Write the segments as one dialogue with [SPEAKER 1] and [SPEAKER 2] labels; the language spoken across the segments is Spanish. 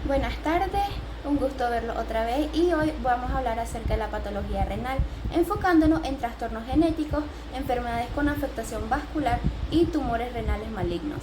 [SPEAKER 1] Buenas tardes, un gusto verlo otra vez y hoy vamos a hablar acerca de la patología renal, enfocándonos en trastornos genéticos, enfermedades con afectación vascular y tumores renales malignos.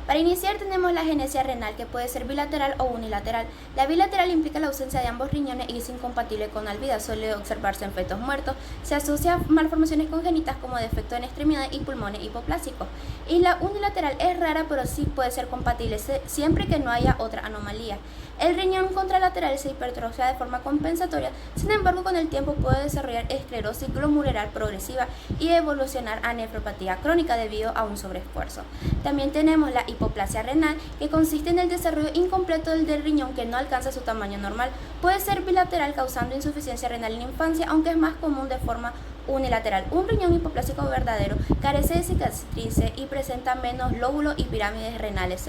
[SPEAKER 1] Para iniciar tenemos la agenesia renal, que puede ser bilateral o unilateral. La bilateral implica la ausencia de ambos riñones y es incompatible con la vida, suele observarse en fetos muertos. Se asocia a malformaciones congénitas como defecto en extremidades y pulmones hipoplásicos. Y la unilateral es rara, pero sí puede ser compatible siempre que no haya otra anomalía. El riñón contralateral se hipertrofia de forma compensatoria, sin embargo con el tiempo puede desarrollar esclerosis glomerular progresiva y evolucionar a nefropatía crónica debido a un sobreesfuerzo. También tenemos la hipoplasia renal, que consiste en el desarrollo incompleto del riñón que no alcanza su tamaño normal. Puede ser bilateral, causando insuficiencia renal en la infancia, aunque es más común de forma unilateral. Un riñón hipoplásico verdadero carece de cicatrices y presenta menos lóbulos y pirámides renales.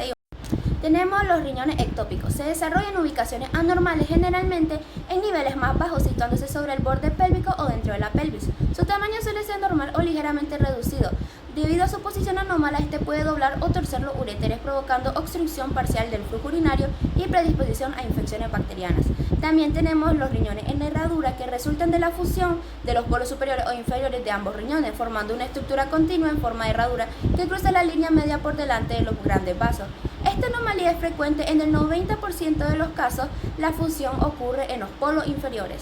[SPEAKER 1] Tenemos los riñones ectópicos. Se desarrollan en ubicaciones anormales, generalmente en niveles más bajos, situándose sobre el borde pélvico o dentro de la pelvis. Su tamaño suele ser normal o ligeramente reducido. Debido a su posición anómala, este puede doblar o torcer los uréteres, provocando obstrucción parcial del flujo urinario y predisposición a infecciones bacterianas. También tenemos los riñones en herradura, que resultan de la fusión de los polos superiores o inferiores de ambos riñones, formando una estructura continua en forma de herradura que cruza la línea media por delante de los grandes vasos. Esta anomalía es frecuente. En el 90% de los casos, la fusión ocurre en los polos inferiores.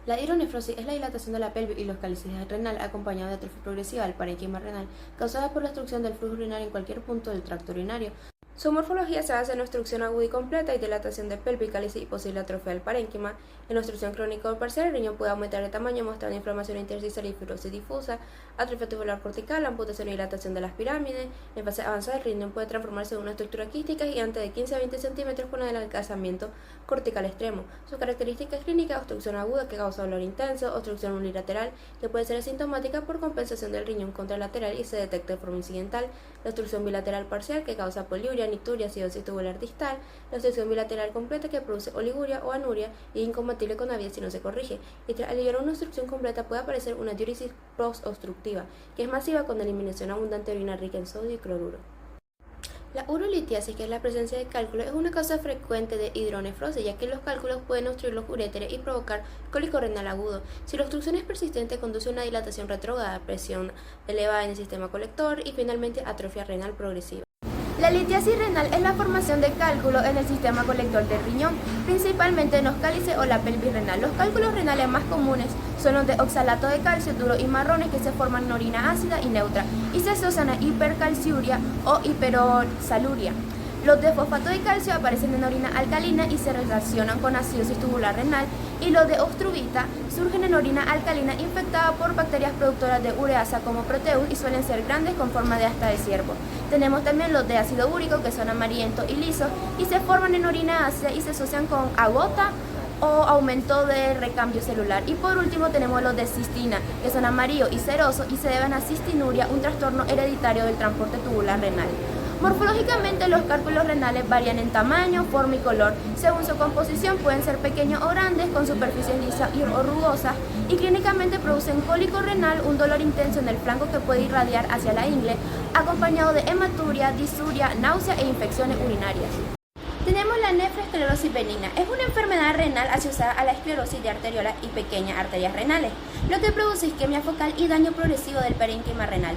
[SPEAKER 2] La hidronefrosis es la dilatación de la pelvis y los cálices renal acompañada de atrofia progresiva del parénquima renal, causada por la obstrucción del flujo urinario en cualquier punto del tracto urinario. Su morfología se basa en obstrucción aguda y completa y dilatación de pelvis, cálices y posible atrofia del parénquima. En obstrucción crónica o parcial, el riñón puede aumentar de tamaño mostrando inflamación intersticial y fibrosis difusa, atrofia tubular cortical, amputación y dilatación de las pirámides. En fase avanzada, el riñón puede transformarse en una estructura quística gigante de 15 a 20 centímetros con el adelgazamiento cortical extremo. Sus características clínicas: obstrucción aguda que causa dolor intenso, obstrucción unilateral que puede ser asintomática por compensación del riñón contralateral y se detecta de forma incidental, la obstrucción bilateral parcial que causa poliuria, nicturia, acidosis tubular distal, la obstrucción bilateral completa que produce oliguria o anuria y es incompatible con la vida si no se corrige, y tras aliviar una obstrucción completa puede aparecer una diuresis post-obstructiva, que es masiva con eliminación abundante de orina rica en sodio y cloruro. La urolitiasis, que es la presencia de cálculos, es una causa frecuente de hidronefrosis, ya que los cálculos pueden obstruir los uréteres y provocar cólico renal agudo. Si la obstrucción es persistente, conduce a una dilatación retrógrada, presión elevada en el sistema colector y finalmente atrofia renal progresiva.
[SPEAKER 1] La litiasis renal es la formación de cálculos en el sistema colector del riñón, principalmente en los cálices o la pelvis renal. Los cálculos renales más comunes son los de oxalato de calcio duros y marrones, que se forman en orina ácida y neutra y se asocian a hipercalciuria o hiperoxaluria. Los de fosfato de calcio aparecen en orina alcalina y se relacionan con acidosis tubular renal, y los de ostruvita surgen en orina alcalina infectada por bacterias productoras de ureasa como Proteus y suelen ser grandes con forma de asta de ciervo. Tenemos también los de ácido úrico, que son amarillentos y lisos y se forman en orina ácida y se asocian con agota o aumento de recambio celular. Y por último tenemos los de cistina, que son amarillos y cerosos y se deben a cistinuria, un trastorno hereditario del transporte tubular renal. Morfológicamente, los cálculos renales varían en tamaño, forma y color. Según su composición, pueden ser pequeños o grandes, con superficies lisas o rugosas, y clínicamente producen cólico renal, un dolor intenso en el flanco que puede irradiar hacia la ingle, acompañado de hematuria, disuria, náusea e infecciones urinarias. Tenemos la nefroesclerosis benigna. Es una enfermedad renal asociada a la esclerosis de arteriolas y pequeñas arterias renales, lo que produce isquemia focal y daño progresivo del parénquima renal.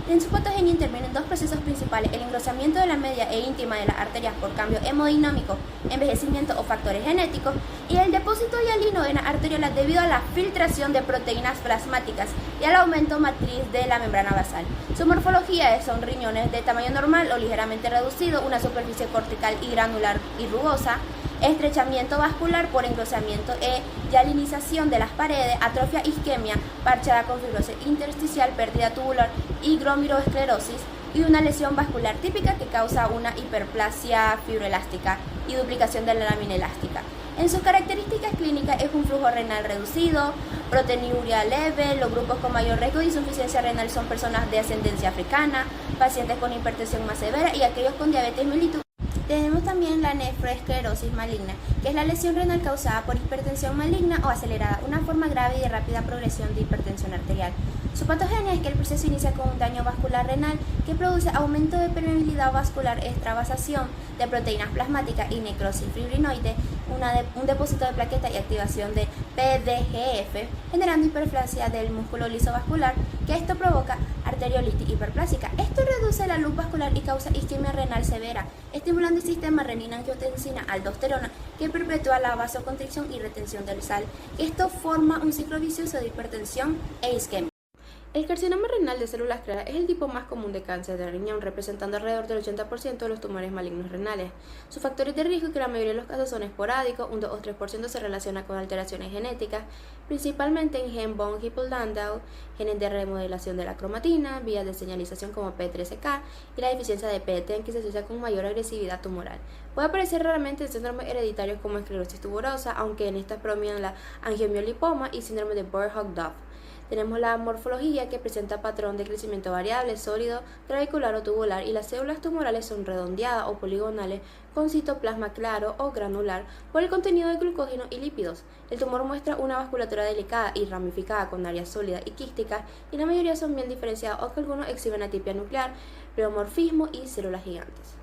[SPEAKER 1] En su patogenia intervienen dos procesos principales: el engrosamiento de la media e íntima de las arterias por cambio hemodinámico, envejecimiento o factores genéticos, y el depósito hialino en las arteriolas debido a la filtración de proteínas plasmáticas y al aumento matriz de la membrana basal. Su morfología son riñones de tamaño normal o ligeramente reducido, una superficie cortical y granular y rugosa, estrechamiento vascular por engrosamiento e hialinización de las paredes, atrofia isquemia parchada con fibrosis intersticial, pérdida tubular y glomeruloesclerosis, y una lesión vascular típica que causa una hiperplasia fibroelástica y duplicación de la lámina elástica. En sus características clínicas es un flujo renal reducido, proteinuria leve. Los grupos con mayor riesgo de insuficiencia renal son personas de ascendencia africana, pacientes con hipertensión más severa y aquellos con diabetes mellitus. Tenemos también la nefroesclerosis maligna, que es la lesión renal causada por hipertensión maligna o acelerada, una forma grave y de rápida progresión de hipertensión arterial. Su patogenia es que el proceso inicia con un daño vascular renal que produce aumento de permeabilidad vascular, extravasación de proteínas plasmáticas y necrosis fibrinoide, un depósito de plaquetas y activación de PDGF, generando hiperplasia del músculo liso vascular, que esto provoca arteriolitis hiperplásica. Esto reduce la luz vascular y causa isquemia renal severa, estimulando el sistema renina-angiotensina-aldosterona, que perpetúa la vasoconstricción y retención del sal. Esto forma un ciclo vicioso de hipertensión e isquemia.
[SPEAKER 2] El carcinoma renal de células claras es el tipo más común de cáncer de riñón, representando alrededor del 80% de los tumores malignos renales. Sus factores de riesgo, que la mayoría de los casos son esporádicos, un 2 o 3% se relaciona con alteraciones genéticas, principalmente en gen von Hippel-Lindau, genes de remodelación de la cromatina, vías de señalización como P13K y la deficiencia de PET, que se asocia con mayor agresividad tumoral. Puede aparecer raramente en síndromes hereditarios como esclerosis tuberosa, aunque en estas predominan la angiomiolipoma y síndrome de Boerhaave-Dove. Tenemos la morfología, que presenta patrón de crecimiento variable, sólido, clavicular o tubular, y las células tumorales son redondeadas o poligonales con citoplasma claro o granular por el contenido de glucógeno y lípidos. El tumor muestra una vasculatura delicada y ramificada con áreas sólidas y quísticas, y la mayoría son bien diferenciados, aunque algunos exhiben atipia nuclear, pleomorfismo y células gigantes.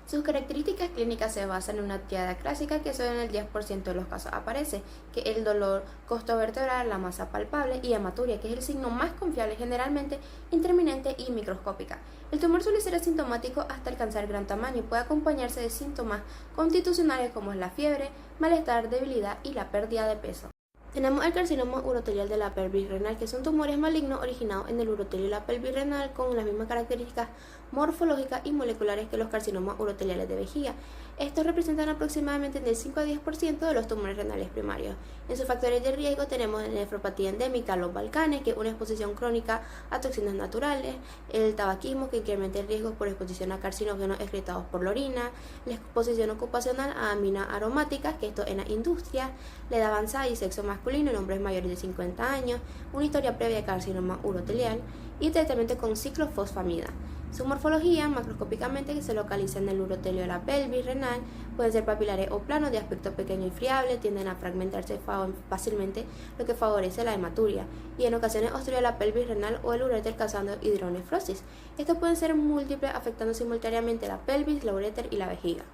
[SPEAKER 2] Sus características clínicas se basan en una triada clásica que solo en el 10% de los casos aparece, que es el dolor costovertebral, la masa palpable y hematuria, que es el signo más confiable, generalmente intermitente y microscópica. El tumor suele ser asintomático hasta alcanzar gran tamaño y puede acompañarse de síntomas constitucionales como es la fiebre, malestar, debilidad y la pérdida de peso. Tenemos el carcinoma urotelial de la pelvis renal, que son tumores malignos originados en el urotelio y la pelvis renal con las mismas características morfológicas y moleculares que los carcinomas uroteliales de vejiga. Estos representan aproximadamente del 5 a 10% de los tumores renales primarios. En sus factores de riesgo tenemos la nefropatía endémica, los Balcanes, que es una exposición crónica a toxinas naturales, el tabaquismo, que incrementa el riesgo por exposición a carcinógenos excretados por la orina, la exposición ocupacional a aminas aromáticas, que esto en la industria, la edad avanzada y sexo masculino en hombres mayores de 50 años, una historia previa de carcinoma urotelial y tratamiento con ciclofosfamida. Su morfología, macroscópicamente, que se localiza en el urotelio de la pelvis renal, pueden ser papilares o planos, de aspecto pequeño y friable, tienden a fragmentarse fácilmente, lo que favorece la hematuria, y en ocasiones obstruye la pelvis renal o el uréter, causando hidronefrosis. Estos pueden ser múltiples, afectando simultáneamente la pelvis, la uréter y la vejiga.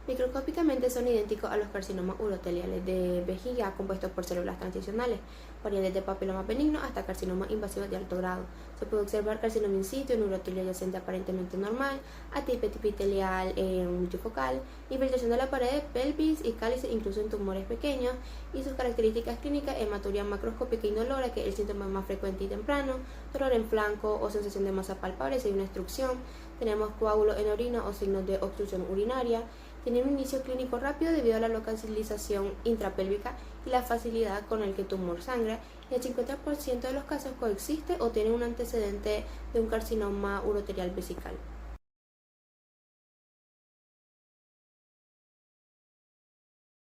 [SPEAKER 2] Microscópicamente son idénticos a los carcinomas uroteliales de vejiga, compuestos por células transicionales, varían desde papiloma benigno hasta carcinomas invasivos de alto grado. Se puede observar carcinoma in situ en urotelio adyacente aparentemente normal, atipia epitelial multifocal, infiltración de la pared de pelvis y cálice incluso en tumores pequeños, y sus características clínicas: hematuria macroscópica indolora, que es el síntoma más frecuente y temprano, dolor en flanco o sensación de masa palpable si hay una obstrucción. Tenemos coágulos en orina o signos de obstrucción urinaria. Tienen un inicio clínico rápido debido a la localización intrapélvica y la facilidad con el que el tumor sangra, y el 50% de los casos coexiste o tiene un antecedente de un carcinoma urotelial vesical.